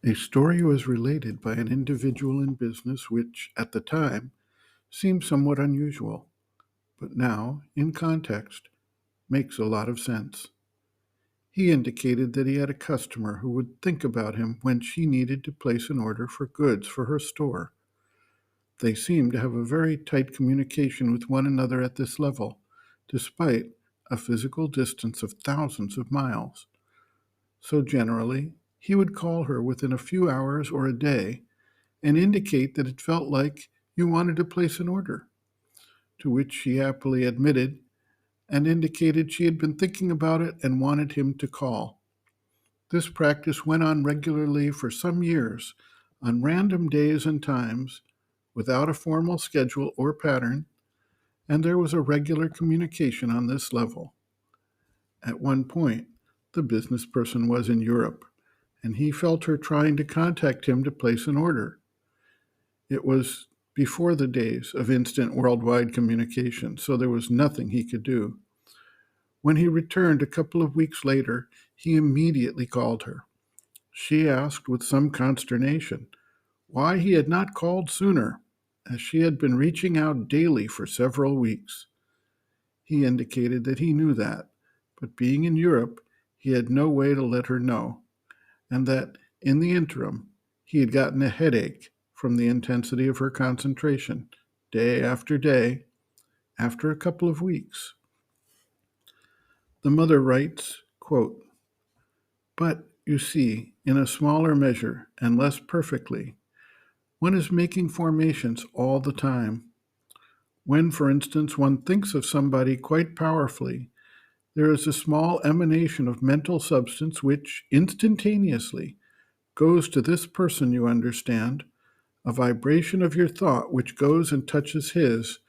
A story was related by an individual in business which, at the time, seemed somewhat unusual, but now, in context, makes a lot of sense. He indicated that he had a customer who would think about him when she needed to place an order for goods for her store. They seemed to have a very tight communication with one another at this level, despite a physical distance of thousands of miles. So generally, he would call her within a few hours or a day and indicate that it felt like you wanted to place an order, to which she happily admitted and indicated she had been thinking about it and wanted him to call. This practice went on regularly for some years, on random days and times, without a formal schedule or pattern, and there was a regular communication on this level. At one point, the business person was in Europe, and he felt her trying to contact him to place an order. It was before the days of instant worldwide communication, so there was nothing he could do. When he returned a couple of weeks later, he immediately called her. She asked with some consternation why he had not called sooner, as she had been reaching out daily for several weeks. He indicated that he knew that, but being in Europe, he had no way to let her know, and that, in the interim, he had gotten a headache from the intensity of her concentration, day after day, after a couple of weeks. The mother writes, quote, "But, you see, in a smaller measure and less perfectly, one is making formations all the time. When, for instance, one thinks of somebody quite powerfully, there is a small emanation of mental substance which, instantaneously, goes to this person, you understand, a vibration of your thought which goes and touches his,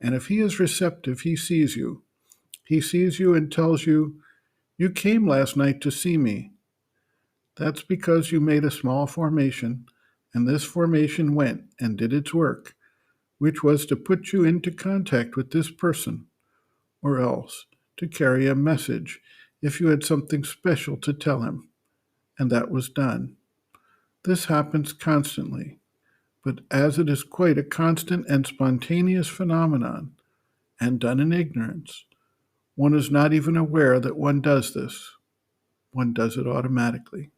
and if he is receptive, he sees you. He sees you and tells you, 'You came last night to see me.' That's because you made a small formation, and this formation went and did its work, which was to put you into contact with this person, or else to carry a message if you had something special to tell him, and that was done. This happens constantly, but as it is quite a constant and spontaneous phenomenon, and done in ignorance, one is not even aware that one does this. One does it automatically."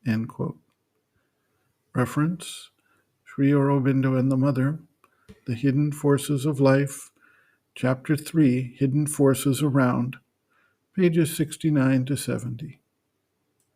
End quote. Reference: Sri Aurobindo and the Mother, The Hidden Forces of Life, Chapter 3, Hidden Forces Around, pages 69 to 70.